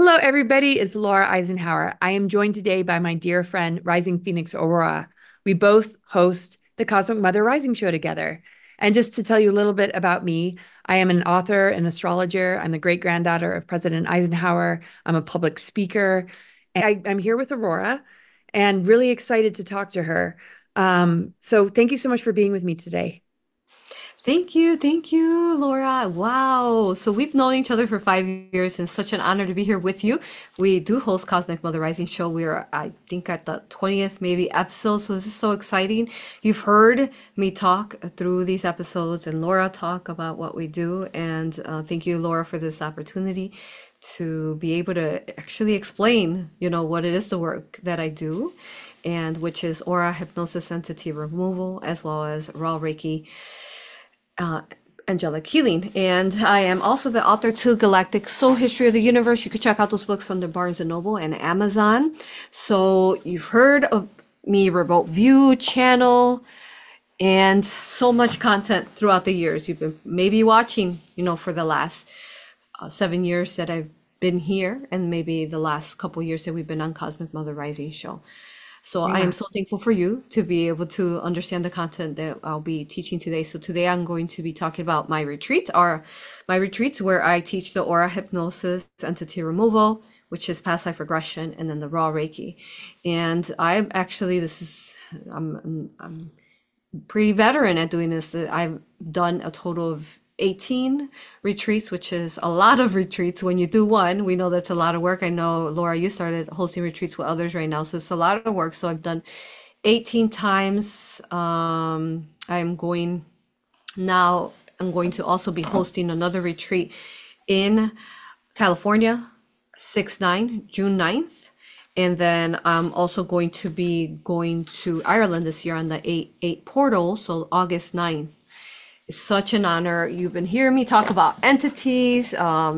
Hello, everybody. It's Laura Eisenhower. I am joined today by my dear friend, Rising Phoenix Aurora. We both host the Cosmic Mother Rising Show together. And just to tell you a little bit about me, I am an author, an astrologer. I'm the great granddaughter of President Eisenhower. I'm a public speaker. I'm here with Aurora and really excited to talk to her. So thank you so much for being with me today. Thank you, Laura. Wow. So we've known each other for 5 years, and such an honor to be here with you. We do host Cosmic Mother Rising Show. We are, I think, at the 20th maybe episode. So this is so exciting. You've heard me talk through these episodes and Laura talk about what we do. And thank you, Laura, for this opportunity to be able to actually explain, what it is the work that I do, and which is aura hypnosis entity removal, as well as raw Reiki uh, angelic healing. And I am also the author to Galactic History of the Universe. You can check out those books on the Barnes& and Noble and Amazon. So you've heard of me remote view channel and so much content throughout the years. You've been maybe watching, for the last 7 years that I've been here, and maybe the last couple years that we've been on Cosmic Mother Rising Show. So I Yeah. am so thankful for you to be able to understand the content that I'll be teaching today. So today I'm going to be talking about my retreats where I teach the aura hypnosis, entity removal, which is past life regression, and then the raw Reiki. And I'm actually I'm pretty veteran at doing this. I've done a total of 18 retreats, which is a lot of retreats. When you do one, we know that's a lot of work. I know, Laura, you started hosting retreats with others right now, so it's a lot of work. So I've done 18 times. I'm going now, I'm going to also be hosting another retreat in California, 6/9, June 9th. And then I'm also going to be going to Ireland this year on the 8/8 portal, so August 9th. It's such an honor. You've been hearing me talk about entities, how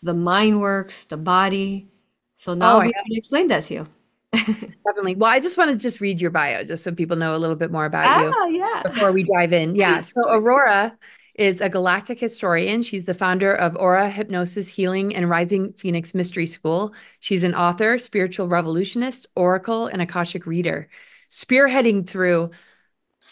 the mind works, the body. So now Oh, I'll I be able to explain that to you. Definitely. Well, I just want to just read your bio just so people know a little bit more about you Ah, yeah. before we dive in. Yeah. So Sure. Aurora is a galactic historian. She's the founder of Aura Hypnosis Healing and Rising Phoenix Mystery School. She's an author, spiritual revolutionist, oracle, and Akashic reader, spearheading through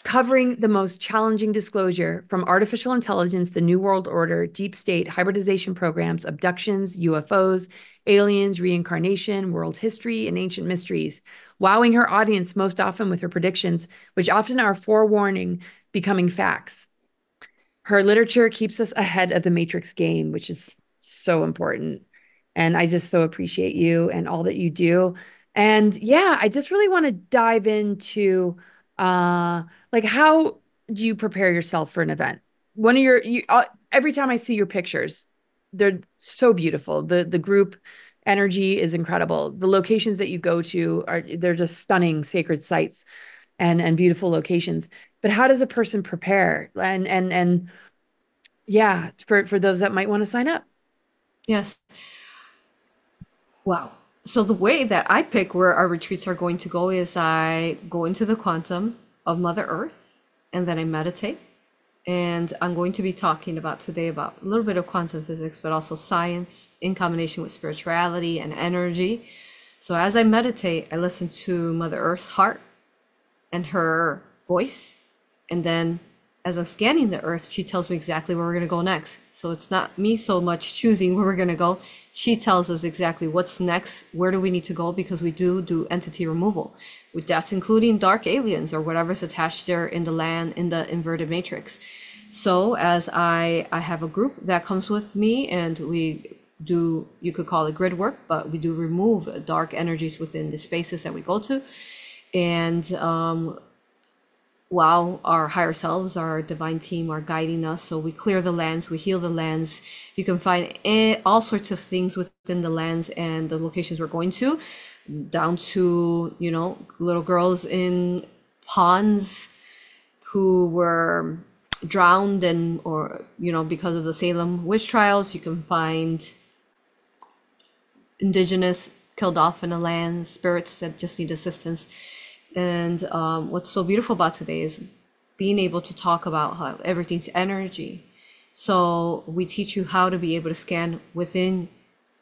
covering the most challenging disclosure from artificial intelligence, the New World Order, deep state, hybridization programs, abductions, UFOs, aliens, reincarnation, world history, and ancient mysteries, wowing her audience most often with her predictions, which often are forewarning becoming facts. Her literature keeps us ahead of the Matrix game, which is so important. And I just so appreciate you and all that you do. And yeah, I just really want to dive into uh like how do you prepare yourself for an event? One of every time I see your pictures, they're so beautiful. The group energy is incredible. The locations that you go to are they're just stunning sacred sites and beautiful locations. But how does a person prepare? And yeah, for those that might want to sign up. Yes. Wow. So the way that I pick where our retreats are going to go is I go into the quantum of Mother Earth, and then I meditate. And I'm going to be talking about today about a little bit of quantum physics, but also science in combination with spirituality and energy. So as I meditate, I listen to Mother Earth's heart and her voice. And then as I'm scanning the earth, she tells me exactly where we're going to go next. So it's not me so much choosing where we're going to go. She tells us exactly what's next, where do we need to go, because we do entity removal. That's including dark aliens or whatever's attached there in the land, in the inverted matrix. So as I have a group that comes with me, and we do, you could call it grid work, but we do remove dark energies within the spaces that we go to. And while our higher selves, our divine team, are guiding us. So we clear the lands, we heal the lands. You can find all sorts of things within the lands and the locations we're going to, down to, little girls in ponds who were drowned and, or, because of the Salem witch trials. You can find indigenous killed off in the land, spirits that just need assistance. And what's so beautiful about today is being able to talk about how everything's energy. So we teach you how to be able to scan within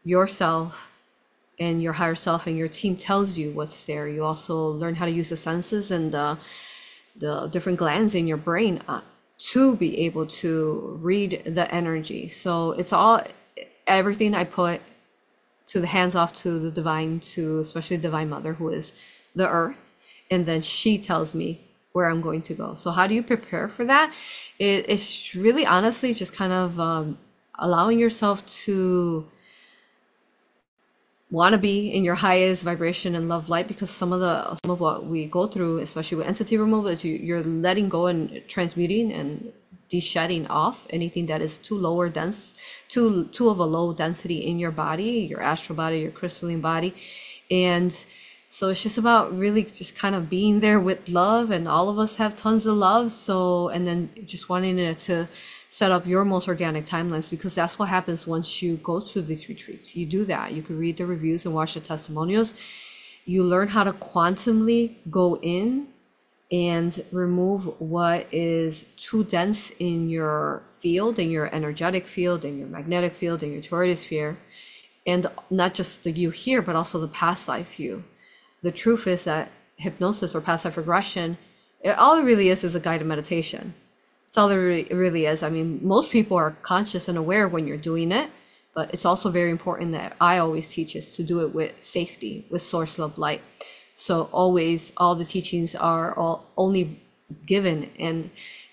yourself and your higher self, and your team tells you what's there. You also learn how to use the senses and the different glands in your brain to be able to read the energy. So it's all, everything I put to the hands off to the divine, to especially divine mother, who is the earth, and then she tells me where I'm going to go. So how do you prepare for that? It's really honestly just kind of allowing yourself to want to be in your highest vibration and love light, because some of what we go through, especially with entity removal, is you're letting go and transmuting and de-shedding off anything that is too lower dense, too of a low density in your body, your astral body, your crystalline body. And so it's just about really just kind of being there with love, and all of us have tons of love. So, and then just wanting it to set up your most organic timelines, because that's what happens once you go to these retreats. You do that. You can read the reviews and watch the testimonials. You learn how to quantumly go in and remove what is too dense in your field, in your energetic field, in your magnetic field, in your toroidal sphere, and not just the you here, but also the past life you. The truth is that hypnosis or past life regression, all it really is a guided meditation. That's all it really is. I mean, most people are conscious and aware when you're doing it, but it's also very important that I always teach is to do it with safety, with source love light. So always, all the teachings are all only given and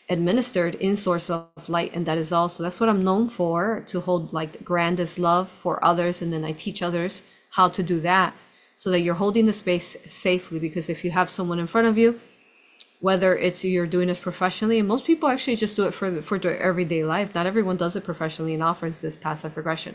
administered in source of light, and that is all. So that's what I'm known for, to hold like the grandest love for others, and then I teach others how to do that, so that you're holding the space safely. Because if you have someone in front of you, whether it's you're doing it professionally, and most people actually just do it for their everyday life. Not everyone does it professionally and offers this past life regression.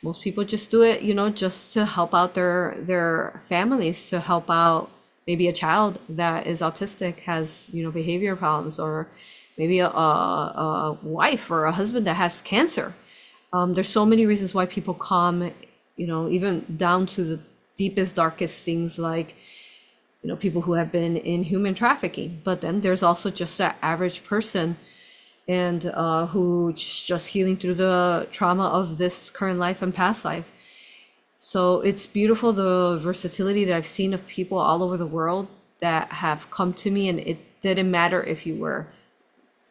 Most people just do it, just to help out their families, to help out maybe a child that is autistic, has, behavior problems, or maybe a wife or a husband that has cancer. There's so many reasons why people come, even down to the deepest, darkest things, like, people who have been in human trafficking. But then there's also just that average person, and who just healing through the trauma of this current life and past life. So it's beautiful, the versatility that I've seen of people all over the world that have come to me, and it didn't matter if you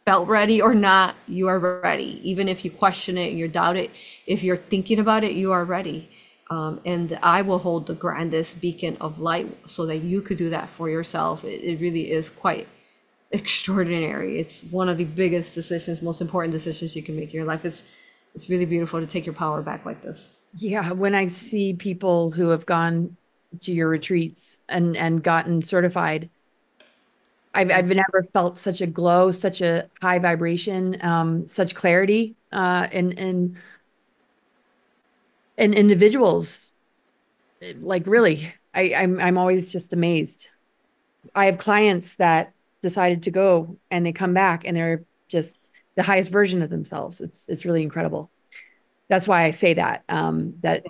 felt ready or not, you are ready. Even if you question it, you doubt it, if you're thinking about it, you are ready. And I will hold the grandest beacon of light so that you could do that for yourself. It really is quite extraordinary. It's one of the biggest decisions, most important decisions you can make in your life. It's really beautiful to take your power back like this. Yeah, when I see people who have gone to your retreats and gotten certified, I've never felt such a glow, such a high vibration, such clarity in individuals. Like really, I'm always just amazed. I have clients that decided to go and they come back and they're just the highest version of themselves. It's really incredible. That's why I say that that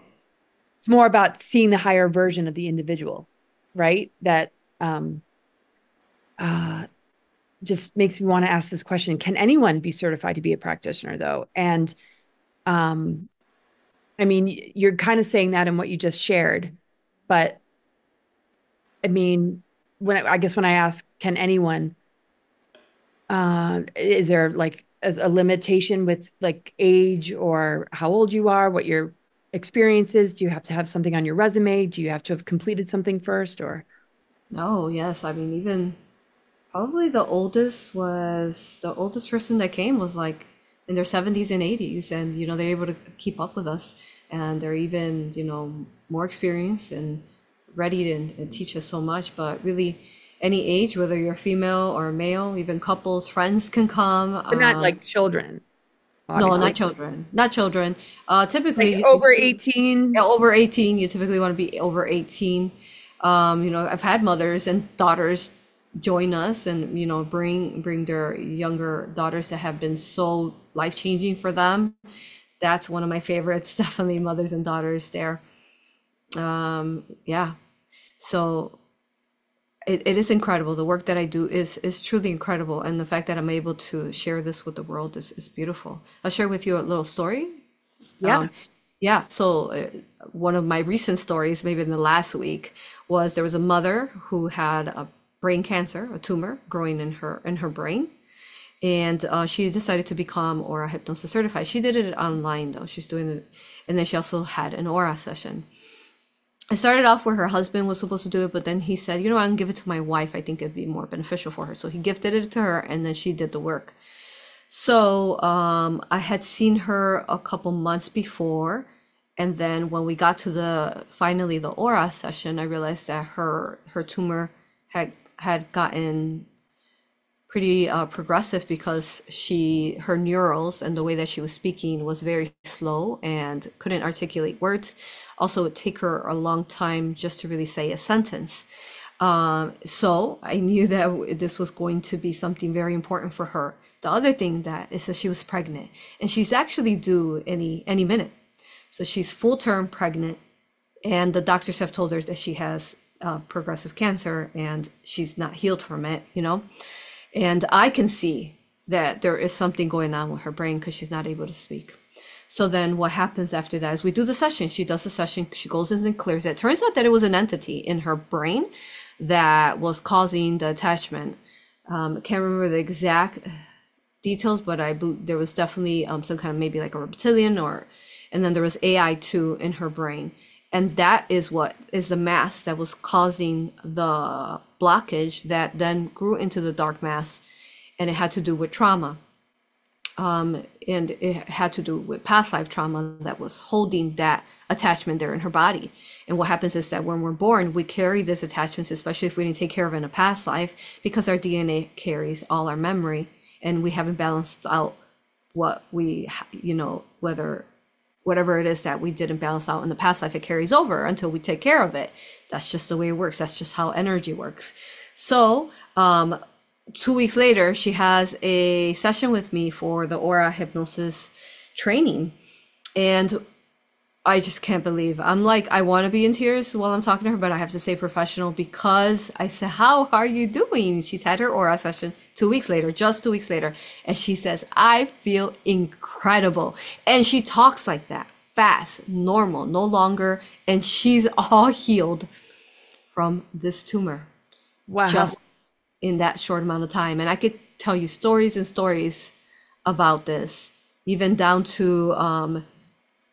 it's more about seeing the higher version of the individual, right? That um, uh, just makes me want to ask this question: can anyone be certified to be a practitioner, though? And um, I mean, you're kind of saying that in what you just shared, but I mean, I guess when I ask, can anyone, is there like a limitation with like age or how old you are, what your experience is? Do you have to have something on your resume? Do you have to have completed something first or? Oh, yes. I mean, even probably the oldest person that came was like in their 70s and 80s, and they're able to keep up with us, and they're even, more experienced and ready to and teach us so much. But really, any age, whether you're female or male, even couples, friends can come. But not like children, No, not obviously. children. Not children. Like Typically, over yeah, 18. over 18, you typically want to be over 18. I've had mothers and daughters join us, and bring their younger daughters that have been so life-changing for them. That's one of my favorites. Definitely mothers and daughters there. Yeah. So it is incredible. The work that I do is truly incredible, and the fact that I'm able to share this with the world is beautiful. I'll share with you a little story. Yeah. Yeah, so one of my recent stories, maybe in the last week, was there was a mother who had a brain cancer, a tumor growing in her brain, and she decided to become Aura Hypnosis certified. She did it online though. She's doing it, and then she also had an Aura session. I started off where her husband was supposed to do it, but then he said, you know, I'm gonna give it to my wife. I think it'd be more beneficial for her. So he gifted it to her, and then she did the work. So I had seen her a couple months before, and then when we got to the finally the Aura session, I realized that her tumor had gotten pretty progressive because her neurals and the way that she was speaking was very slow and couldn't articulate words. Also, it would take her a long time just to really say a sentence. So I knew that this was going to be something very important for her. The other thing that is that she was pregnant, and she's actually due any minute. So she's full term pregnant, and the doctors have told her that she has progressive cancer and she's not healed from it, you know. And I can see that there is something going on with her brain because she's not able to speak. So then what happens after that is we do the session. She does the session. She goes in and clears it. Turns out that it was an entity in her brain that was causing the attachment. I can't remember the exact details, but there was definitely some kind of maybe like a reptilian and then there was AI2 in her brain. And that is what is the mass that was causing the blockage that then grew into the dark mass. And it had to do with trauma. And it had to do with past life trauma that was holding that attachment there in her body. And what happens is that when we're born, we carry this attachments, especially if we didn't take care of it in a past life, because our DNA carries all our memory and we haven't balanced out what we, you know, whatever it is that we didn't balance out in the past life, it carries over until we take care of it. That's just the way it works. That's just how energy works. So 2 weeks later, she has a session with me for the Aura hypnosis training. And I just can't believe. I'm like, I want to be in tears while I'm talking to her, but I have to say professional because I said, how are you doing? She's had her Aura session 2 weeks later, just 2 weeks later. And she says, I feel incredible. And she talks like that, fast, normal, no longer. And she's all healed from this tumor. Wow. Just in that short amount of time. And I could tell you stories and stories about this, even down to,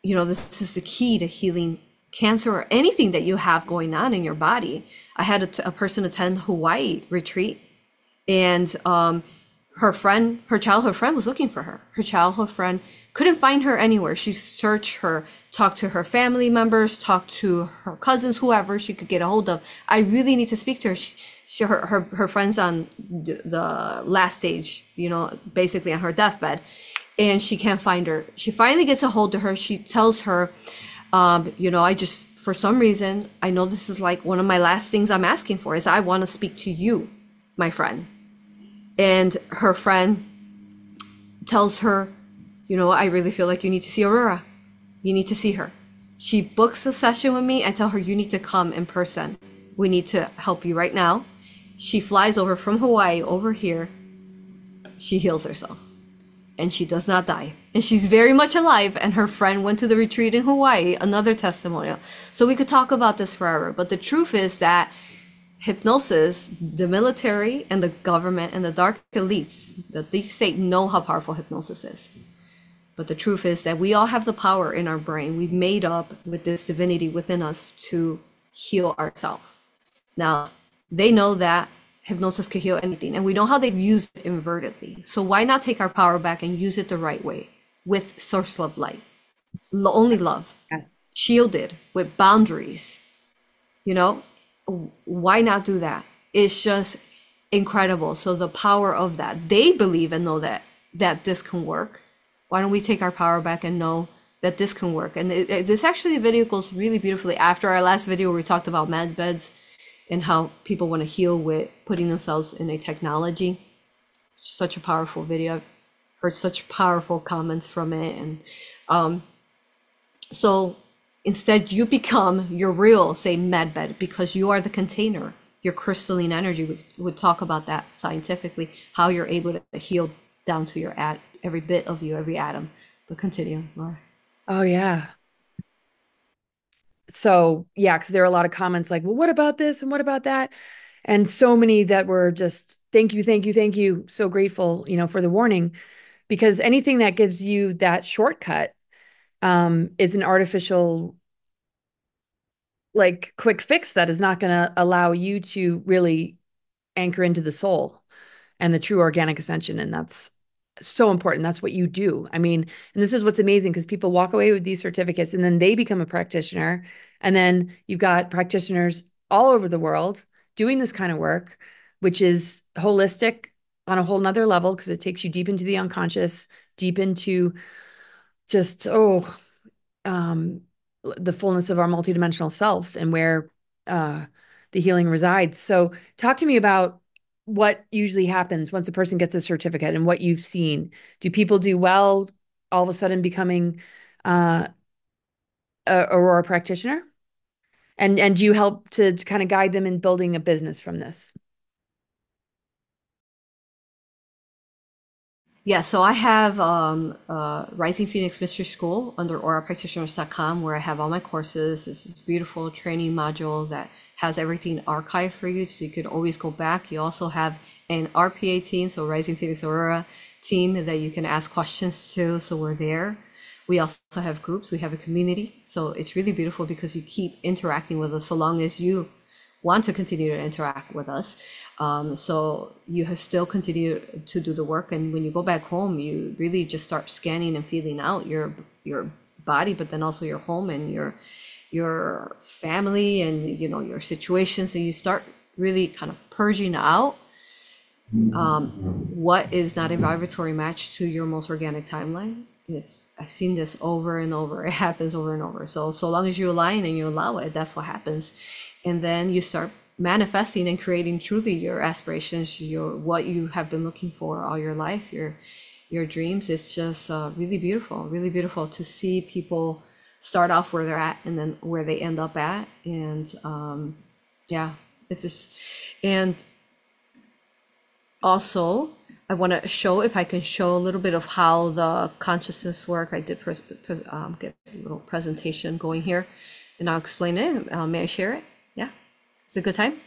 you know, this is the key to healing cancer or anything that you have going on in your body. I had a person attend Hawaii retreat, and her childhood friend was looking for her. Her childhood friend couldn't find her anywhere. She searched her, talked to her family members, talked to her cousins, whoever she could get a hold of. I really need to speak to her. Her friend's on the last stage, you know, basically on her deathbed. And she can't find her. She finally gets a hold of her. She tells her, you know, I just, for some reason, I know this is like one of my last things I'm asking for is I want to speak to you, my friend. And her friend tells her, you know, I really feel like you need to see AuroRa. You need to see her. She books a session with me. I tell her, you need to come in person. We need to help you right now. She flies over from Hawaii over here. She heals herself. And she does not die. And she's very much alive. And her friend went to the retreat in Hawaii, another testimonial. So we could talk about this forever. But the truth is that hypnosis, the military and the government and the dark elites, the deep state know how powerful hypnosis is. But the truth is that we all have the power in our brain. We've made up with this divinity within us to heal ourselves. Now, they know that hypnosis can heal anything, and we know how they've used it invertedly. So why not take our power back and use it the right way with source of light, only love, Yes. shielded with boundaries? You know, why not do that? It's just incredible. So the power of that, they believe and know that this can work. Why don't we take our power back and know that this can work? And this actually video goes really beautifully after our last video where we talked about med beds and how people want to heal with putting themselves in a technology. Such a powerful video. I've heard such powerful comments from it. And so instead you become your real, say, med bed, because you are the container. your crystalline energy. Would talk about that scientifically, how you're able to heal down to your every bit of you, every atom. But continue, Laura. Oh yeah. So yeah, because there are a lot of comments like, well, what about this and what about that? And so many that were just thank you, thank you, thank you. So grateful, for the warning, because anything that gives you that shortcut is an artificial, like quick fix that is not going to allow you to really anchor into the soul and the true organic ascension. And that's so important. That's what you do. I mean, and this is what's amazing because people walk away with these certificates and then they become a practitioner. And then you've got practitioners all over the world doing this kind of work, which is holistic on a whole nother level because it takes you deep into the unconscious, deep into just, um, the fullness of our multidimensional self and where uh, the healing resides. So, talk to me about what usually happens once a person gets a certificate and what you've seen. Do people do well all of a sudden becoming uh, a Aurora practitioner? And do you help to kind of guide them in building a business from this? Yeah, so I have Rising Phoenix Mystery School under aurapractitioners.com where I have all my courses. This is a beautiful training module that has everything archived for you so you can always go back. You also have an RPA team, so Rising Phoenix Aurora team that you can ask questions to, so we're there. We also have groups, we have a community. So it's really beautiful because you keep interacting with us so long as you want to continue to interact with us. So you have still continue to do the work. And when you go back home, you really just start scanning and feeling out your body, but then also your home and your family and your situations. And you start really kind of purging out what is not a vibratory match to your most organic timeline. I've seen this over and over. It happens over and over. So long as you align and you allow it, that's what happens. And then you start manifesting and creating truly your aspirations, what you have been looking for all your life, your dreams. It's just really beautiful to see people start off where they're at and then where they end up at. And yeah, it's just, and also I want to show, if I can show a little bit of how the consciousness work. I did get a little presentation going here and I'll explain it. May I share it? Yeah, it's a good time.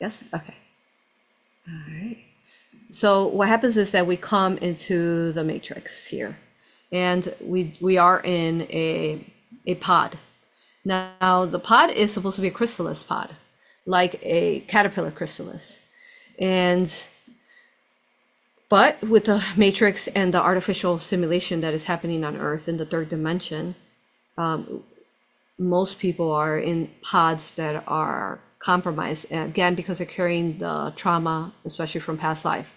Yes, okay. All right. So what happens is that we come into the matrix here and we are in a pod. Now the pod is supposed to be a chrysalis pod, like a caterpillar chrysalis. But with the matrix and the artificial simulation that is happening on Earth in the third dimension, most people are in pods that are compromised, again, because they're carrying the trauma, especially from past life.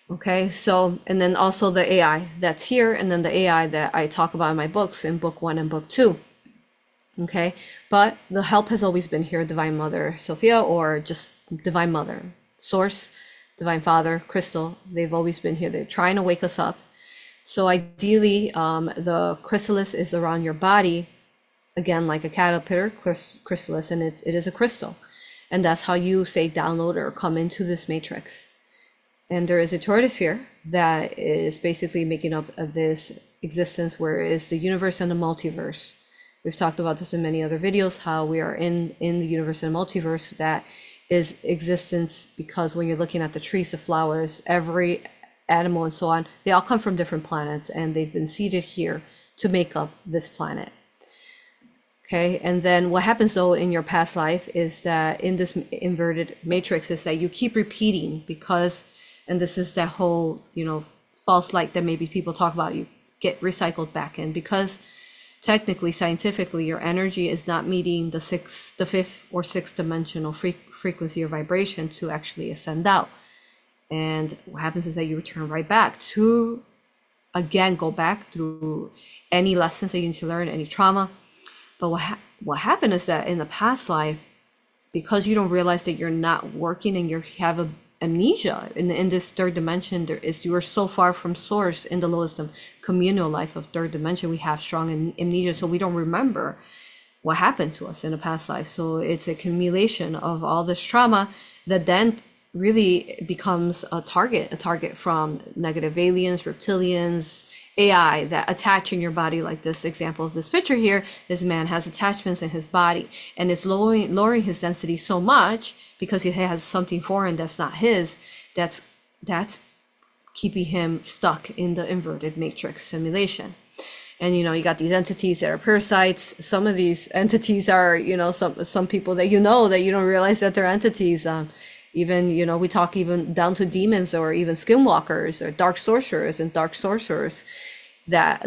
Okay, so, and then also the AI that's here, and then the AI that I talk about in my books, in book 1 and book 2. Okay, but the help has always been here, Divine Mother Sophia, or just Divine Mother, Source, Divine Father, Crystal. They've always been here. They're trying to wake us up. So ideally, the chrysalis is around your body, again, like a caterpillar chrysalis, and it is a crystal. And that's how you say download or come into this matrix. And there is a tortoise sphere that is basically making up of this existence, where is the universe and the multiverse. We've talked about this in many other videos, how we are in the universe and multiverse. That is existence, because when you're looking at the trees, the flowers, every animal and so on, they all come from different planets and they've been seeded here to make up this planet. Okay, and then what happens though in your past life is that in this inverted matrix is that you keep repeating, because, and this is that whole, false light that maybe people talk about, you get recycled back in, because technically, scientifically, your energy is not meeting the fifth or sixth dimensional frequency or vibration to actually ascend out. And what happens is that you return right back to, again, go back through any lessons that you need to learn, any trauma. But what happened is that in the past life, because you don't realize that you're not working and you have amnesia in this third dimension, you are so far from source. In the lowest communal life of third dimension, we have strong amnesia, so we don't remember what happened to us in a past life. So it's a accumulation of all this trauma that then really becomes a target from negative aliens, reptilians, AI that attach in your body. Like this example of this picture here, this man has attachments in his body, and it's lowering his density so much because he has something foreign that's not his. That's keeping him stuck in the inverted matrix simulation. And you got these entities that are parasites. Some of these entities are some people that that you don't realize that they're entities. Even we talk even down to demons or even skinwalkers or dark sorcerers and dark sorcerers that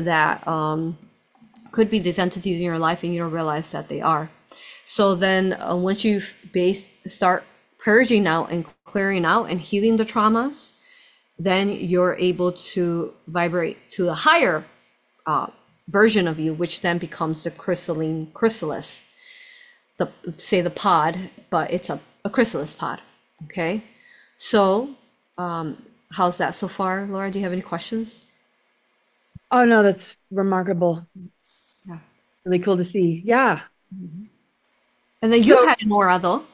could be these entities in your life and you don't realize that they are. So then once you start purging out and clearing out and healing the traumas, then you're able to vibrate to a higher version of you, which then becomes the crystalline chrysalis, the pod, but it's a chrysalis pod. Okay, so how's that so far, Laura? Do you have any questions? Oh no, that's remarkable. Yeah. Really cool to see. Yeah. And then you've So had an aura though.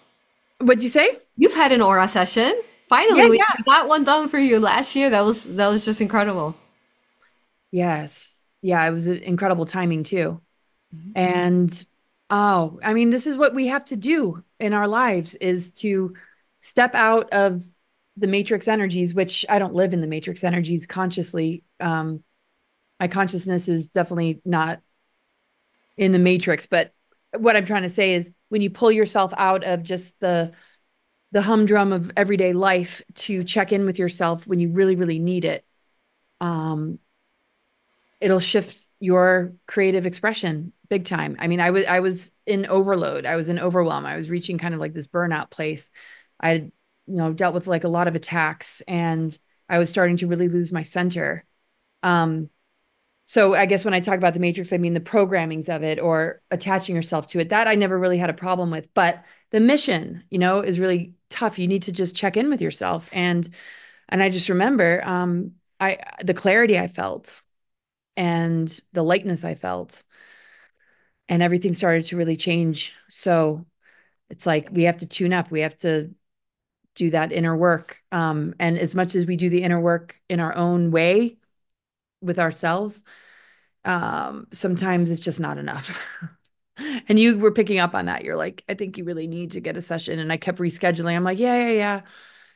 what'd you say? You've had an aura session. Yeah, Finally, we yeah. got one done for you last year. That was just incredible. Yes. Yeah, it was incredible timing too. And oh, I mean, this is what we have to do in our lives is to step out of the matrix energies, which I don't live in the matrix energies consciously. My consciousness is definitely not in the matrix, but what I'm trying to say is when you pull yourself out of just the humdrum of everyday life to check in with yourself when you really, really need it, um, it'll shift your creative expression big time. I mean, I was in overload. I was in overwhelm. I was reaching kind of like this burnout place. I had, dealt with like a lot of attacks and I was starting to really lose my center. Um, so I guess when I talk about the matrix, I mean the programmings of it or attaching yourself to it. That I never really had a problem with, but the mission, is really tough. You need to just check in with yourself. And I just remember I the clarity I felt and the lightness I felt, and everything started to really change. So it's like we have to tune up. We have to do that inner work. And as much as we do the inner work in our own way with ourselves, sometimes it's just not enough. And you were picking up on that. You're like, I think you really need to get a session. And I kept rescheduling. I'm like, yeah, yeah, yeah.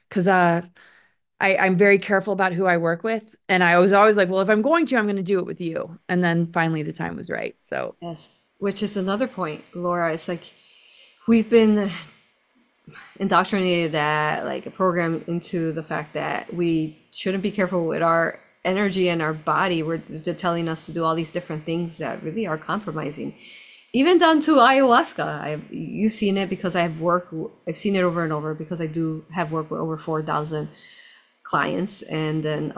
Because I'm very careful about who I work with. And I was always like, well, if I'm going to, I'm going to do it with you. And then finally the time was right. So Yes, which is another point, Laura. It's like we've been indoctrinated that like programmed into the fact that we shouldn't be careful with our energy and our body. They're telling us to do all these different things that really are compromising, even down to ayahuasca. You've seen it because I've seen it over and over because I do have worked with over 4,000 clients, and then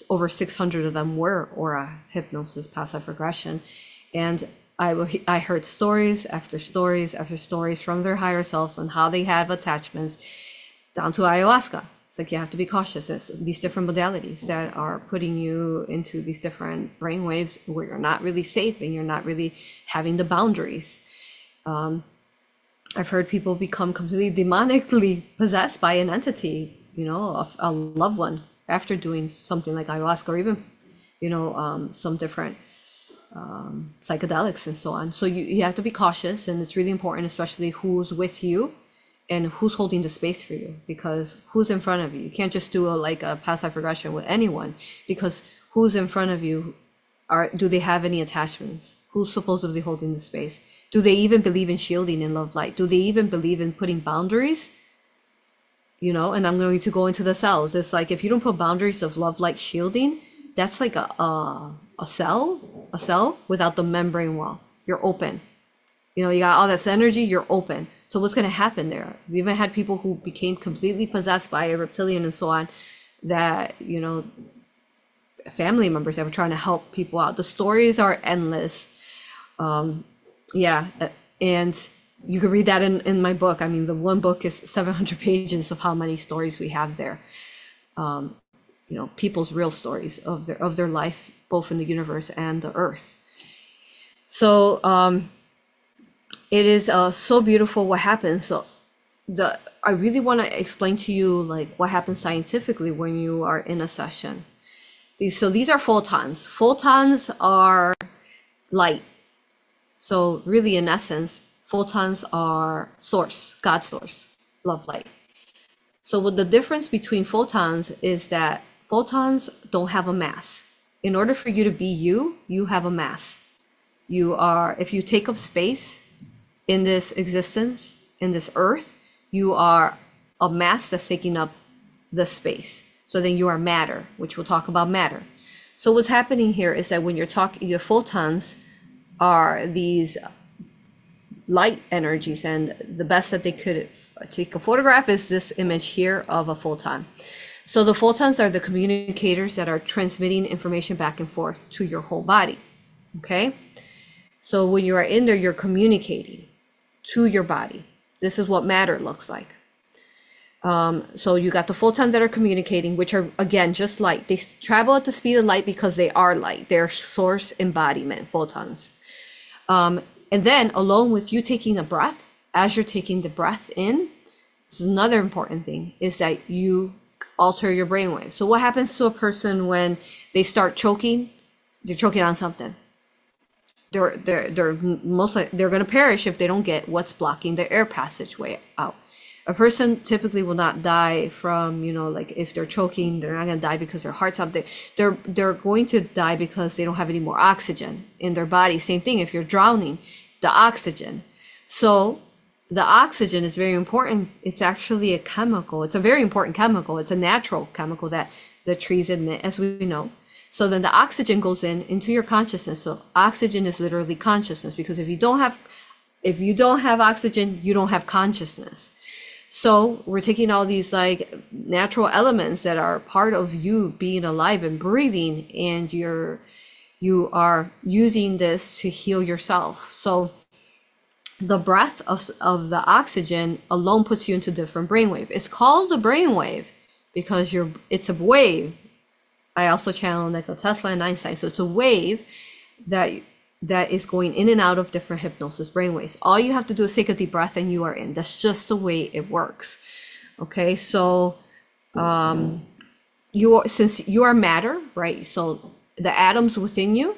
over 600 of them were aura hypnosis past life regression. And I heard stories after stories after stories from their higher selves on how they have attachments down to ayahuasca. It's like you have to be cautious. It's these different modalities that are putting you into these different brain waves where you're not really safe and you're not really having the boundaries. I've heard people become completely demonically possessed by an entity, a loved one after doing something like ayahuasca or even, some different psychedelics and so on. So you have to be cautious, and it's really important, especially who's with you and who's holding the space for you, because who's in front of you. You can't just do a past life regression with anyone, because who's in front of you, do they have any attachments? Who's supposedly holding the space? Do they even believe in shielding and love light? Do they even believe in putting boundaries? And I'm going to go into the cells. It's like if you don't put boundaries of love light shielding, that's like a cell without the membrane wall. You're open. You got all this energy, you're open. So what's going to happen there? We even had people who became completely possessed by a reptilian and so on, that, family members that were trying to help people out. The stories are endless. Yeah. And you can read that in my book. I mean, the one book is 700 pages of how many stories we have there. People's real stories of their life, both in the universe and the earth. So It is so beautiful what happens. So I really want to explain to you like what happens scientifically when you are in a session. See, so these are photons. Photons are light. So really, in essence, photons are source, God source, love light. So what the difference between photons is that photons don't have a mass. In order for you to be you, you have a mass. You are, if you take up space in this existence, in this earth, you are a mass that's taking up the space. So then you are matter, which we'll talk about matter. So what's happening here is that when you're talking, your photons are these light energies, and the best that they could take a photograph is this image here of a photon. So the photons are the communicators that are transmitting information back and forth to your whole body. Okay. So when you are in there, you're communicating to your body. This is what matter looks like. So you got the photons that are communicating, which are, again, just light. They travel at the speed of light because they are light. They're source embodiment photons. And then along with you taking a breath, as you're taking the breath in, this is another important thing, is that you alter your brainwave. So what happens to a person when they start choking? They're choking on something. They're most likely, they're going to perish if they don't get what's blocking the air passageway out. A person typically will not die from, like if they're choking, they're not going to die because their heart's up. They're going to die because they don't have any more oxygen in their body. Same thing if you're drowning, the oxygen. So the oxygen is very important. It's actually a chemical. It's a very important chemical. It's a natural chemical that the trees emit, as we know. So then the oxygen goes into your consciousness. So oxygen is literally consciousness, because if you don't have oxygen, you don't have consciousness. So we're taking all these like natural elements that are part of you being alive and breathing, and you are using this to heal yourself. So the breath of the oxygen alone puts you into different brainwave. It's called the brainwave because it's a wave. I also channel Nikola Tesla and Einstein. So it's a wave that is going in and out of different hypnosis brainwaves. All you have to do is take a deep breath and you are in. That's just the way it works. Okay, so since you are matter, right? So the atoms within you,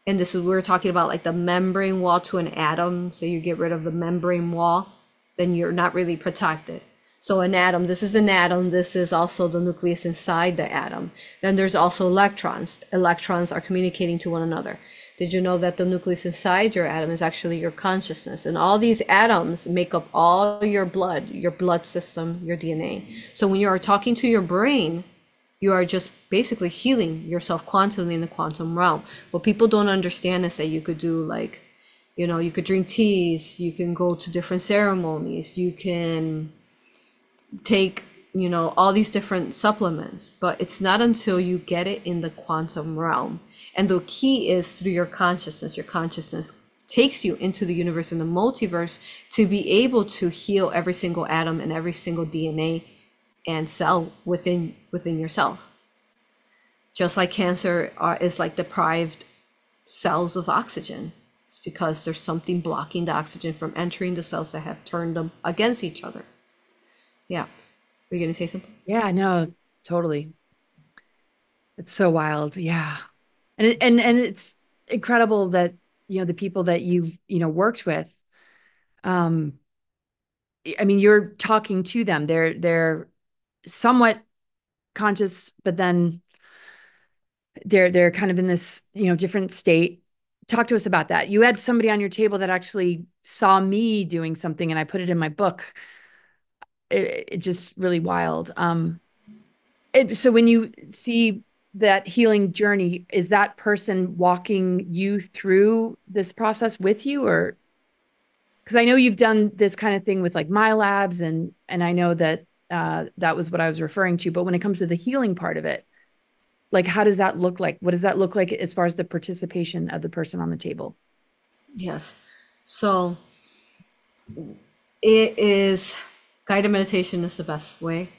and this is, we're talking about like the membrane wall to an atom. So you get rid of the membrane wall, then you're not really protected. So an atom, this is an atom. This is also the nucleus inside the atom. Then there's also electrons. Electrons are communicating to one another. Did you know that the nucleus inside your atom is actually your consciousness? And all these atoms make up all your blood system, your DNA. So when you are talking to your brain, you are just basically healing yourself quantumly in the quantum realm. What people don't understand is that you could do like, you could drink teas, you can go to different ceremonies, you can take, all these different supplements, but it's not until you get it in the quantum realm. And the key is through your consciousness. Your consciousness takes you into the universe and the multiverse to be able to heal every single atom and every single DNA and cell within yourself. Just like cancer is like deprived cells of oxygen. It's because there's something blocking the oxygen from entering the cells that have turned them against each other. Yeah. Were you going to say something? Yeah, no, totally. It's so wild. Yeah. And it's incredible that, the people that you've, worked with, um, I mean, you're talking to them. They're somewhat conscious, but then they're kind of in this, different state. Talk to us about that. You had somebody on your table that actually saw me doing something, and I put it in my book. It just really wild. So when you see that healing journey, is that person walking you through this process with you, or because I know you've done this kind of thing with like my labs, and I know that that was what I was referring to. But when it comes to the healing part of it, like how does that look like? What does that look like as far as the participation of the person on the table? Yes. So it is, guided meditation is the best way.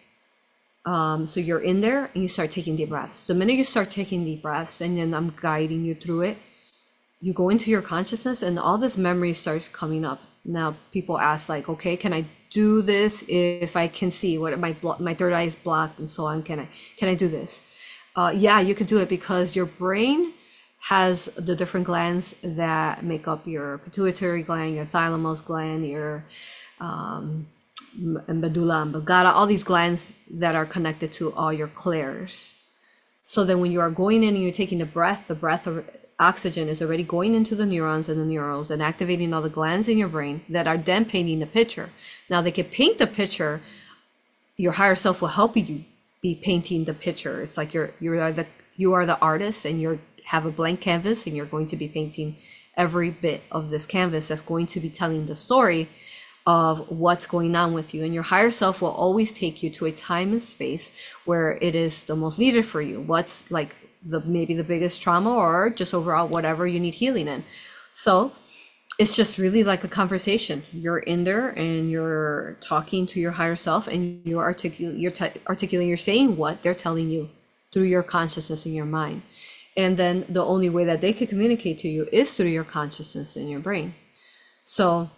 So you're in there and you start taking deep breaths. The minute you start taking deep breaths, and then I'm guiding you through it, you go into your consciousness and all this memory starts coming up. Now people ask like, okay, can I do this if I can see what my third eye is blocked and so on? Can I do this? Yeah, you can do it because your brain has the different glands that make up your pituitary gland, your thalamus gland, your medulla oblongata, all these glands that are connected to all your clairs. So then when you are going in and you're taking the breath of oxygen is already going into the neurons and the neurals and activating all the glands in your brain that are then painting the picture. Now they can paint the picture. Your higher self will help you be painting the picture. It's like you are the artist and you have a blank canvas and you're going to be painting every bit of this canvas that's going to be telling the story of what's going on with you. And your higher self will always take you to a time and space where it is the most needed for you. What's like maybe the biggest trauma or just overall whatever you need healing in. So it's just really like a conversation. You're in there and you're talking to your higher self and you're saying what they're telling you through your consciousness in your mind. And then the only way that they can communicate to you is through your consciousness in your brain. So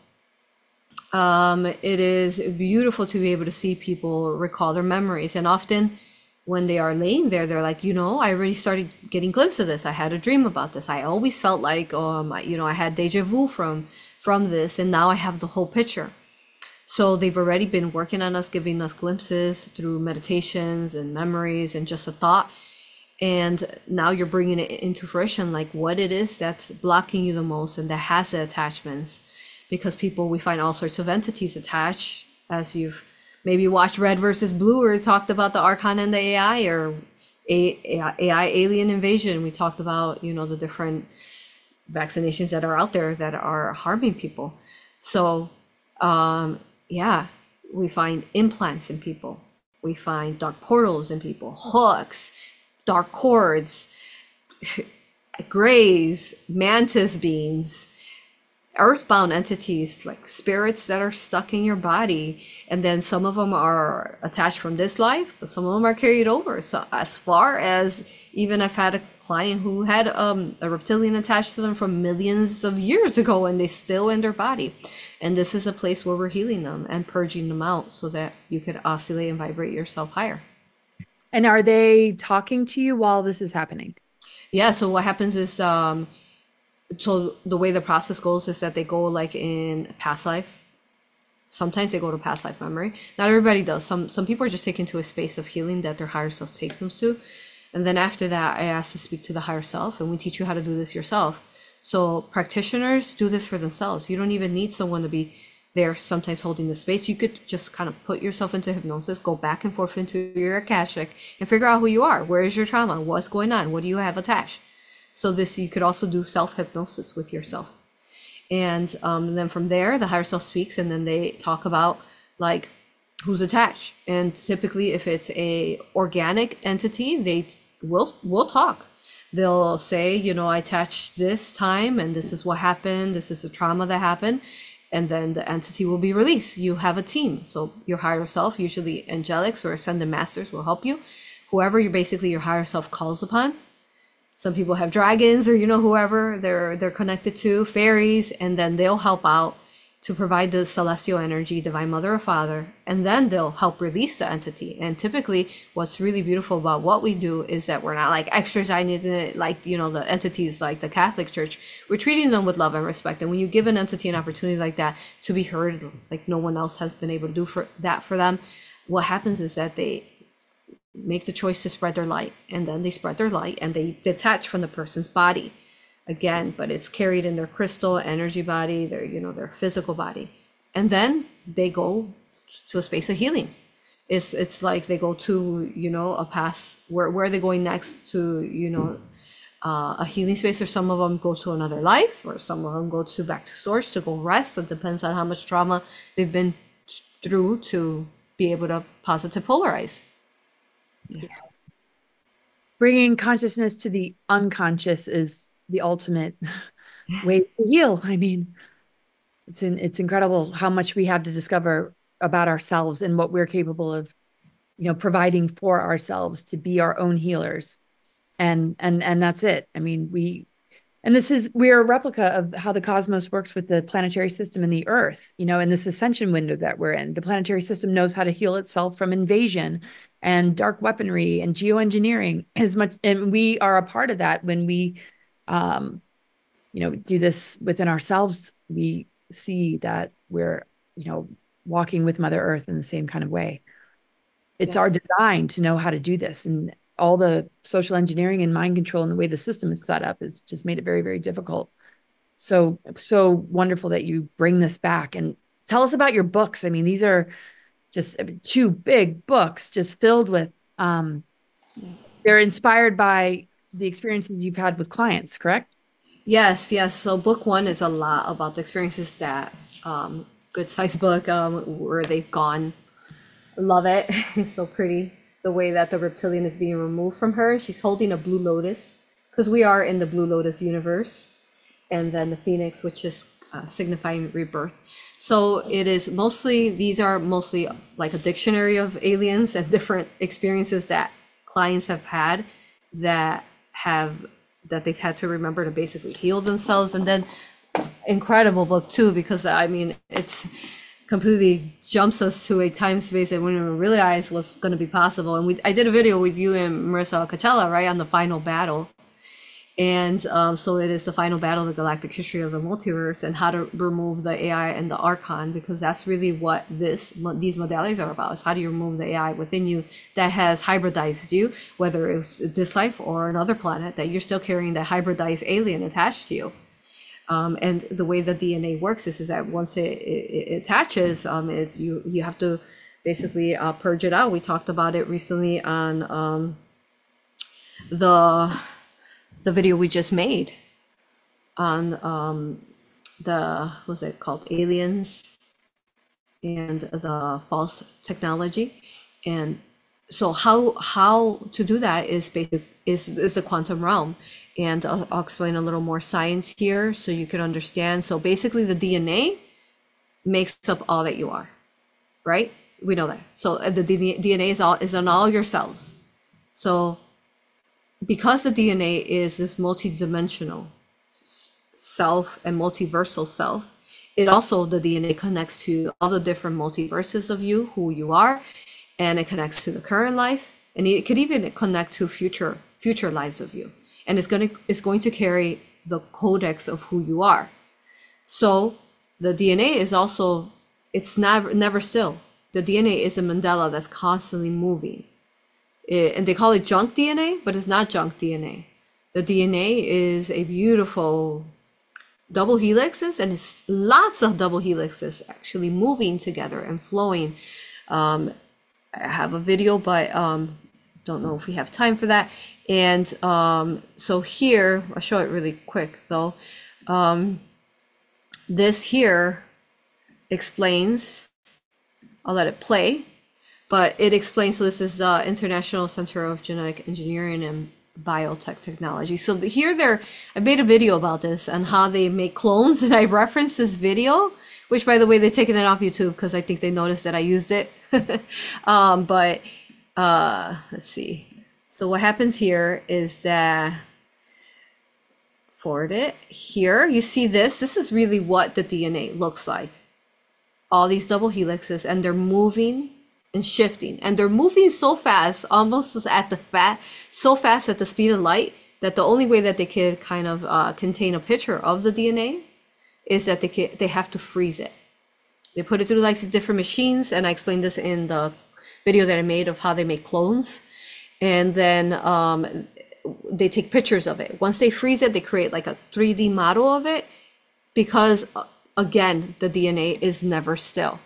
it is beautiful to be able to see people recall their memories. And often when they are laying there, they're like, I already started getting glimpses of this. I had a dream about this. I always felt like, I had deja vu from this, and now I have the whole picture. So they've already been working on us, giving us glimpses through meditations and memories and just a thought. And now you're bringing it into fruition, like what it is that's blocking you the most and that has the attachments. Because we find all sorts of entities attached, as you've maybe watched Red versus Blue, where it talked about the Archon and the AI, or AI alien invasion. We talked about, the different vaccinations that are out there that are harming people. So, yeah, we find implants in people. We find dark portals in people, hooks, dark cords, grays, mantis beings, earthbound entities like spirits that are stuck in your body, and then some of them are attached from this life, but some of them are carried over. So as far as, even I've had a client who had a reptilian attached to them from millions of years ago and they still in their body. And this is a place where we're healing them and purging them out so that you could oscillate and vibrate yourself higher. And are they talking to you while this is happening? Yeah, so what happens is so the way the process goes is that they go like in past life. Sometimes they go to past life memory. Not everybody does. Some people are just taken to a space of healing that their higher self takes them to. And then after that, I ask to speak to the higher self, and we teach you how to do this yourself. So practitioners do this for themselves. You don't even need someone to be there sometimes holding the space. You could just kind of put yourself into hypnosis, go back and forth into your Akashic, and figure out who you are. Where is your trauma? What's going on? What do you have attached? So this, you could also do self-hypnosis with yourself. And then from there, the higher self speaks, and then they talk about like who's attached. And typically, if it's a organic entity, they will talk. They'll say, I attached this time, and this is what happened. This is the trauma that happened. And then the entity will be released. You have a team. So your higher self, usually angelics or ascended masters, will help you. Whoever your higher self calls upon. Some people have dragons or, whoever they're connected to, fairies, and then they'll help out to provide the celestial energy, divine mother or father, and then they'll help release the entity. And typically what's really beautiful about what we do is that we're not like exercising it like, the entities like the Catholic Church. We're treating them with love and respect. And when you give an entity an opportunity like that to be heard, like no one else has been able to do for them, what happens is that they make the choice to spread their light, and then they spread their light and they detach from the person's body again, but it's carried in their crystal energy body, their physical body, and then they go to a space of healing. It's like they go to a past, where are they going next to a healing space, or some of them go to another life, or some of them go to back to source to go rest. It depends on how much trauma they've been through to be able to positive polarize. Yeah. Bringing consciousness to the unconscious is the ultimate way to heal. I mean, it's incredible how much we have to discover about ourselves and what we're capable of, providing for ourselves to be our own healers. And that's it. I mean, And we're a replica of how the cosmos works with the planetary system and the Earth, in this ascension window that we're in. The planetary system knows how to heal itself from invasion and dark weaponry and geoengineering as much. And we are a part of that when we, um, do this within ourselves. We see that we're, walking with Mother Earth in the same kind of way. It's Yes. our design to know how to do this. And all the social engineering and mind control and the way the system is set up has just made it very, very difficult. So wonderful that you bring this back and tell us about your books. I mean, these are just two big books just filled with they're inspired by the experiences you've had with clients, correct? Yes, yes. So book one is a lot about the experiences that good size book where they've gone. Love it. It's so pretty. The way that the reptilian is being removed from her. She's holding a blue lotus because we are in the blue lotus universe. And then the phoenix, which is signifying rebirth. So it is mostly, these are mostly like a dictionary of aliens and different experiences that clients have had that have that they've had to remember to basically heal themselves. And then incredible book too, because I mean it's completely jumps us to a time space that we didn't even realize was going to be possible. And I did a video with you and Marissa Cachella, right, on the final battle. And so it is the final battle, the galactic history of the multiverse, and how to remove the AI and the archon, because that's really what these modalities are about. Is how do you remove the AI within you that has hybridized you, whether it's this life or another planet, that you're still carrying that hybridized alien attached to you. And the way the DNA works is that once it attaches, you have to basically purge it out. We talked about it recently on the video we just made on what was it called, aliens and the false technology. And so how to do that is the quantum realm. And I'll explain a little more science here so you can understand. So basically the DNA makes up all that you are, right? We know that. So the DNA is on all your cells. So because the DNA is this multidimensional self and multiversal self, the DNA connects to all the different multiverses of you, who you are, and it connects to the current life, and it could even connect to future lives of you. And it's going to carry the codex of who you are. So the DNA is also, it's never still. The DNA is a mandala that's constantly moving. And they call it junk DNA, but it's not junk DNA. The DNA is a beautiful double helixes, and it's lots of double helixes actually moving together and flowing. I have a video, but don't know if we have time for that. And so here, I'll show it really quick though. This here explains, I'll let it play. But it explains, so this is International Center of Genetic Engineering and Biotech Technology. So I made a video about this and how they make clones, and I referenced this video, which by the way, they've taken it off YouTube because I think they noticed that I used it. But let's see. So what happens here is that, forward it, here, you see this is really what the DNA looks like. All these double helixes, and they're moving and shifting, and they're moving so fast, almost so fast at the speed of light, that the only way that they could kind of contain a picture of the DNA is that they have to freeze it. They put it through like different machines, and I explained this in the video that I made of how they make clones. And then they take pictures of it. Once they freeze it, they create like a 3D model of it, because again, the DNA is never still.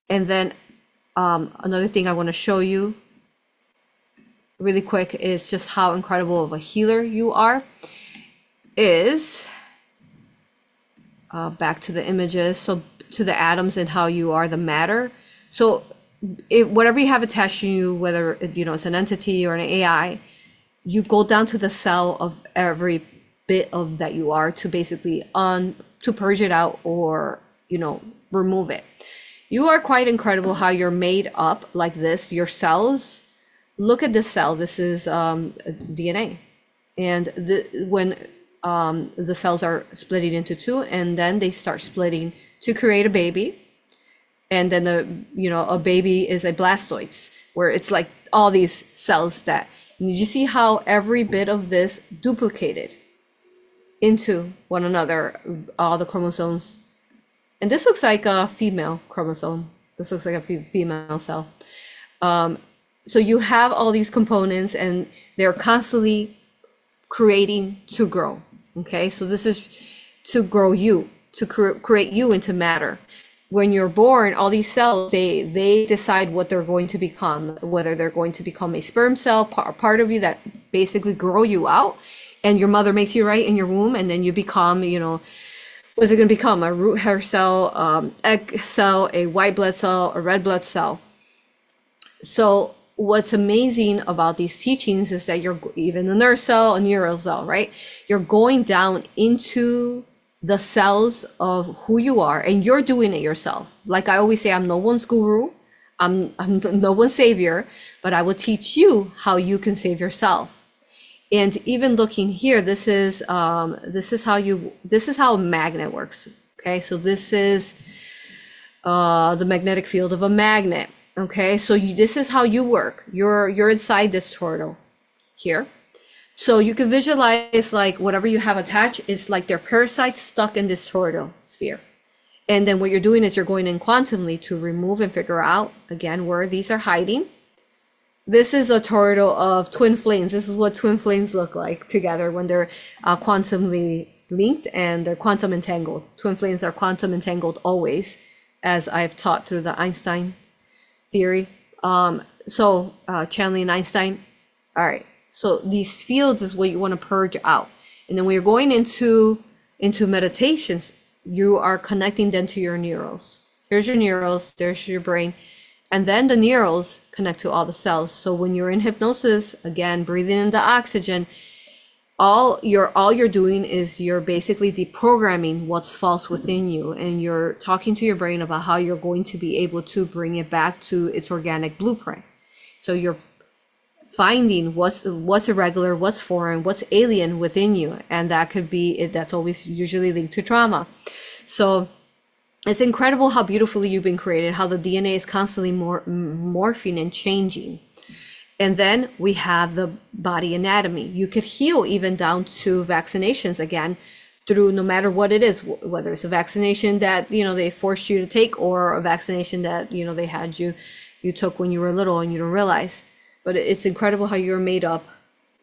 And then another thing I want to show you really quick is just how incredible of a healer you are. Is back to the images, so to the atoms and how you are the matter. So whatever you have attached to you, whether it's an entity or an AI, you go down to the cell of every bit of that you are to basically to purge it out or remove it. You are quite incredible how you're made up like this. Your cells, look at this cell. This is DNA. And when the cells are splitting into two, and then they start splitting to create a baby. And then a baby is a blastoids, where it's like all these cells that, and you see how every bit of this duplicated into one another, all the chromosomes. And this looks like a female chromosome. This looks like a female cell. So you have all these components, and they're constantly creating to grow. Okay, so this is to grow you, to create you into matter. When you're born, all these cells, they decide what they're going to become, whether they're going to become a sperm cell, part of you that basically grow you out, and your mother makes you right in your womb, and then you become, what's it going to become? A root hair cell, egg cell, a white blood cell, a red blood cell. So what's amazing about these teachings is that you're even a nerve cell, a neural cell, right? You're going down into the cells of who you are, and you're doing it yourself. Like I always say, I'm no one's guru, I'm no one's savior, but I will teach you how you can save yourself. And even looking here, this is how a magnet works. Okay, so this is the magnetic field of a magnet. Okay, so this is how you work. You're inside this toroidal here. So you can visualize like whatever you have attached is like they're parasites stuck in this toroidal sphere. And then what you're doing is you're going in quantumly to remove and figure out again where these are hiding. This is a toroidal of twin flames. This is what twin flames look like together when they're quantumly linked and they're quantum entangled. Twin flames are quantum entangled always, as I've taught through the Einstein theory. Channeling Einstein. All right. So these fields is what you want to purge out. And then when you're going into meditations, you are connecting them to your neurals. Here's your neurals, there's your brain. And then the neurals connect to all the cells. So when you're in hypnosis, again, breathing in the oxygen, all you're doing is you're basically deprogramming what's false within you. And you're talking to your brain about how you're going to be able to bring it back to its organic blueprint. So you're finding what's irregular, what's foreign, what's alien within you, and that's always usually linked to trauma. So it's incredible how beautifully you've been created, how the DNA is constantly morphing and changing. And then we have the body anatomy. You could heal even down to vaccinations again, through no matter what it is, whether it's a vaccination that they forced you to take, or a vaccination that they had you took when you were little and you don't realize. But it's incredible how you're made up,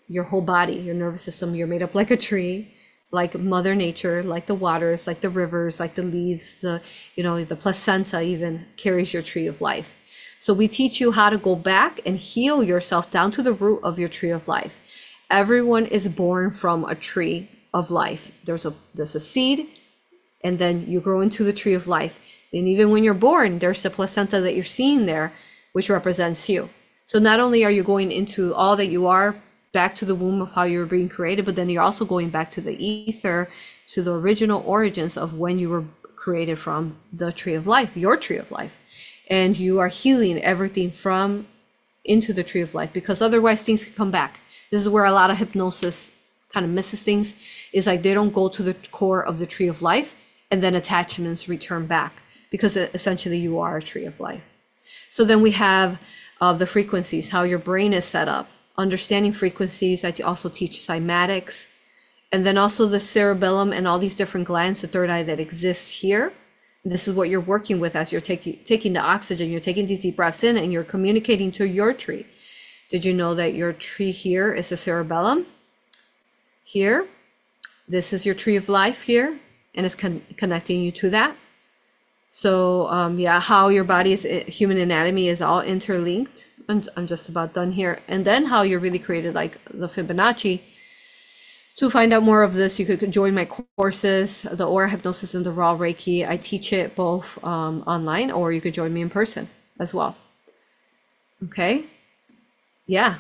your whole body, your nervous system, you're made up like a tree, like Mother Nature, like the waters, like the rivers, like the leaves, the placenta even carries your tree of life. So we teach you how to go back and heal yourself down to the root of your tree of life. Everyone is born from a tree of life. There's a seed, and then you grow into the tree of life. And even when you're born, there's the placenta that you're seeing there, which represents you. So not only are you going into all that you are, back to the womb of how you were being created, but then you're also going back to the ether, to the original origins of when you were created from the tree of life, your tree of life. And you are healing everything from into the tree of life, because otherwise things can come back. This is where a lot of hypnosis kind of misses things, is like they don't go to the core of the tree of life, and then attachments return back, because essentially you are a tree of life. So then we have the frequencies, how your brain is set up, understanding frequencies. I also teach cymatics, and then also the cerebellum and all these different glands, the third eye that exists here. This is what you're working with as you're taking the oxygen. You're taking these deep breaths in, and you're communicating to your tree. Did you know that your tree here is a cerebellum? Here, this is your tree of life here, and it's connecting you to that. So how your body's human anatomy is all interlinked. I'm just about done here. And then how you're really created, like the Fibonacci. To find out more of this, you could join my courses, the Aura Hypnosis and the Raw Reiki. I teach it both online, or you could join me in person as well. Okay. Yeah.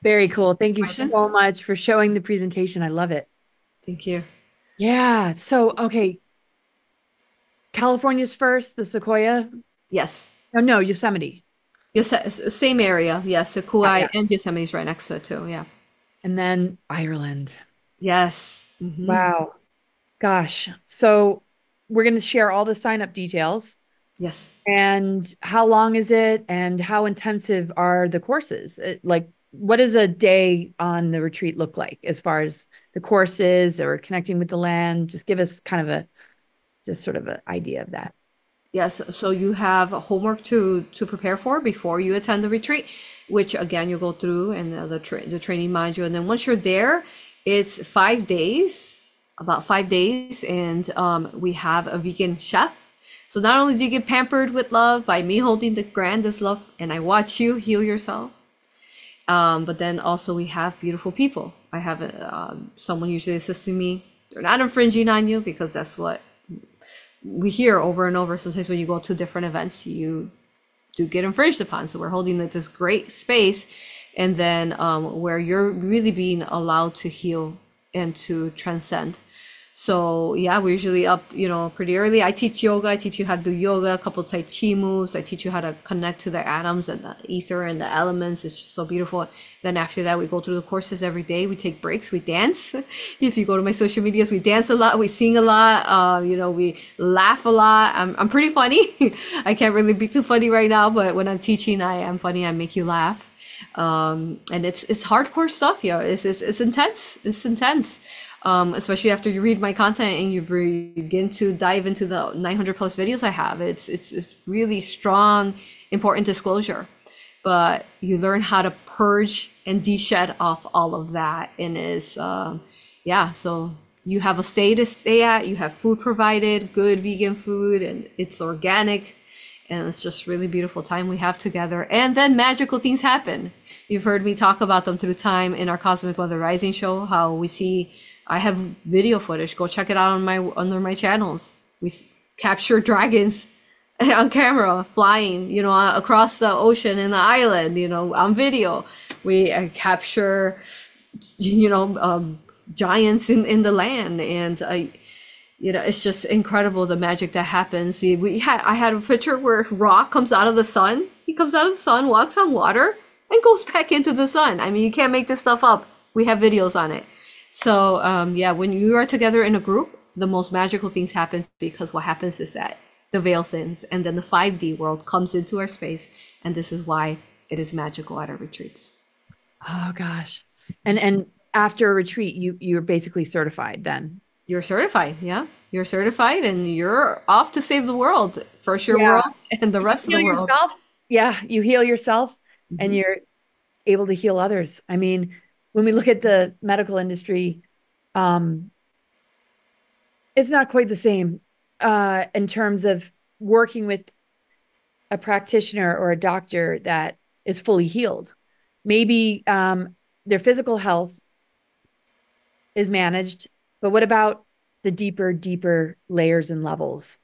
Very cool. Thank you Questions? so much for showing the presentation. I love it. Thank you. Yeah. So, okay. California's first, the Sequoia. Yes. Oh, no, Yosemite. Same area. Yes. Kauai Yeah. and Yosemite's right next to it too. Yeah. And then Ireland. Yes. Hmm. Wow. Gosh. So we're going to share all the sign up details. Yes. And how long is it? And how intensive are the courses? Like, what does a day on the retreat look like as far as the courses or connecting with the land? Just give us kind of just sort of an idea of that. Yes, so you have homework to prepare for before you attend the retreat, which again you go through and the training module, and then once you're there, it's 5 days, about 5 days, and we have a vegan chef. So not only do you get pampered with love by me holding the grandest love, and I watch you heal yourself, but then also we have beautiful people. I have someone usually assisting me. They're not infringing on you because that's what we hear over and over. Sometimes when you go to different events, you do get infringed upon. So we're holding this great space, and then where you're really being allowed to heal and to transcend. So yeah, we're usually up, pretty early. I teach yoga. I teach you how to do yoga, a couple Tai Chi moves. I teach you how to connect to the atoms and the ether and the elements. It's just so beautiful. Then after that, we go through the courses every day. We take breaks. We dance. If you go to my social medias, we dance a lot. We sing a lot. We laugh a lot. I'm pretty funny. I can't really be too funny right now, but when I'm teaching, I am funny. I make you laugh. And it's hardcore stuff. Yeah, it's intense. It's intense. Especially after you read my content and you begin to dive into the 900 plus videos I have. It's really strong, important disclosure, but you learn how to purge and de-shed off all of that. And yeah, so you have a stay to stay at, you have food provided, good vegan food, and it's organic. And it's just really beautiful time we have together. And then magical things happen. You've heard me talk about them through time in our Cosmic Mother Rising show, how we see I have video footage. Go check it out on my under my channels. Capture dragons on camera flying, across the ocean in the island, on video. We capture, giants in the land, and it's just incredible the magic that happens. See, I had a picture where Ra comes out of the sun. He comes out of the sun, walks on water, and goes back into the sun. I mean, you can't make this stuff up. We have videos on it. So yeah, when you are together in a group, the most magical things happen because what happens is that the veil thins and then the 5D world comes into our space. And this is why it is magical at our retreats. Oh gosh. And after a retreat, you're basically certified then. You're certified. Yeah. You're certified and you're off to save the world. First your Yeah. world and the You rest of heal the world. yourself. Yeah, you heal yourself and Mhm. you're able to heal others. I mean, when we look at the medical industry, um, it's not quite the same in terms of working with a practitioner or a doctor that is fully healed. Maybe their physical health is managed, but what about the deeper layers and levels?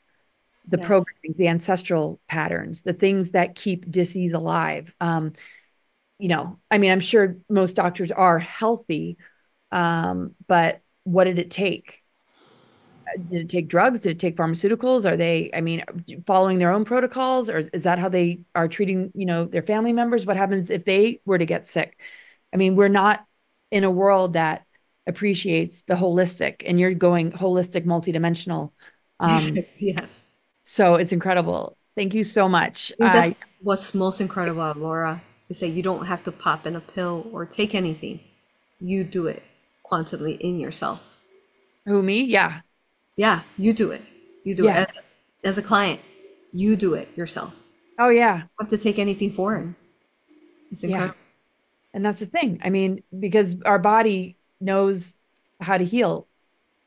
The Yes. programming, the ancestral patterns, the things that keep disease alive. I mean, I'm sure most doctors are healthy, but what did it take? Did it take drugs? Did it take pharmaceuticals? Are they, I mean, following their own protocols, or is that how they are treating, their family members? What happens if they were to get sick? I mean, we're not in a world that appreciates the holistic, and you're going holistic, multidimensional. Yes. So it's incredible. Thank you so much. I think that's what's most incredible, Laura, is that you don't have to pop in a pill or take anything. You do it quantumly in yourself. Who, me? Yeah. Yeah, you do it. You do it Yeah. as a client. You do it yourself. Oh, yeah. You don't have to take anything foreign. It's Yeah. incredible. And that's the thing. I mean, because our body knows how to heal.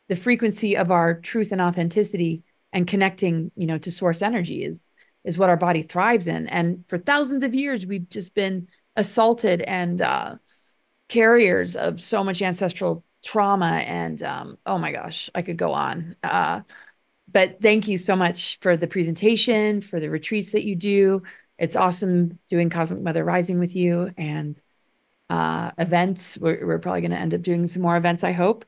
The frequency of our truth and authenticity and connecting, to source energy is what our body thrives in. And for thousands of years, we've just been assaulted and carriers of so much ancestral trauma. And oh my gosh, I could go on. But thank you so much for the presentation, for the retreats that you do. It's awesome doing Cosmic Mother Rising with you and events. We're probably going to end up doing some more events, I hope.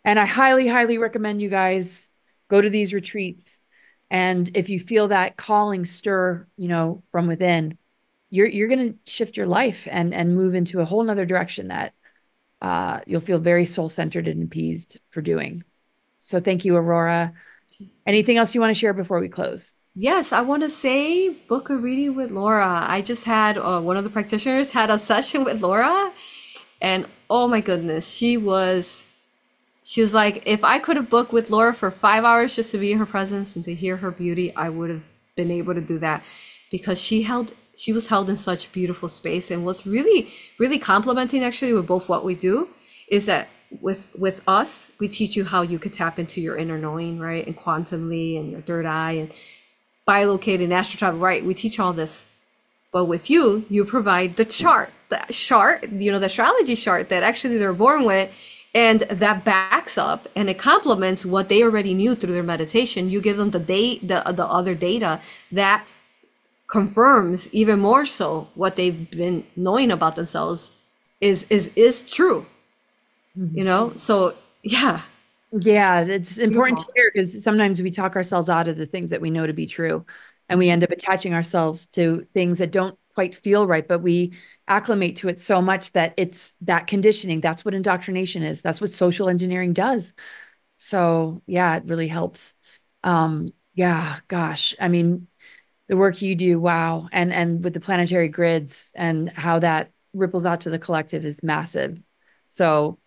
And I highly recommend you guys go to these retreats. And if you feel that calling stir, from within, you're going to shift your life and move into a whole nother direction that you'll feel very soul-centered and appeased for doing. So thank you, Aurora. Anything else you want to share before we close? Yes, I want to say book a reading with Laura. I just had one of the practitioners had a session with Laura, and oh my goodness, she was like, if I could have booked with Laura for 5 hours just to be in her presence and to hear her beauty, I would have been able to do that because she was held in such beautiful space. And what's really complimenting actually with both what we do is that with us, we teach you how you could tap into your inner knowing, right? And quantumly and your third eye and bilocated and astral travel, right? We teach all this. But with you, you provide the astrology chart that actually they're born with, and that backs up and it complements what they already knew through their meditation. You give them the other data that confirms even more so what they've been knowing about themselves is true. Mhm. So yeah, Yeah, it's important to beautiful. hear because sometimes we talk ourselves out of the things that we know to be true, and we end up attaching ourselves to things that don't quite feel right, but we acclimate to it so much that it's that conditioning. That's what indoctrination is. That's what social engineering does. So, yeah, it really helps. Yeah, gosh. I mean, the work you do, wow. And with the planetary grids and how that ripples out to the collective is massive. So,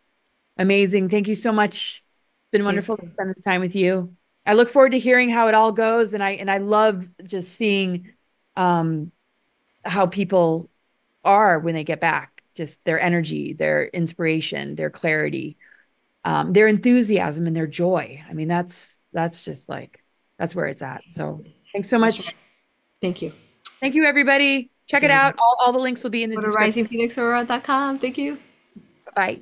amazing. Thank you so much. It's been Same. wonderful to spend this time with you. I look forward to hearing how it all goes, and I love just seeing um how people are when they get back, just their energy, their inspiration, their clarity, their enthusiasm and their joy. I mean, that's just like that's where it's at. So thanks so That's right. much. Thank you. Thank you, everybody. Check it Again, out. All the links will be in the go to description. risingphoenixaurora.com. Thank you. Bye.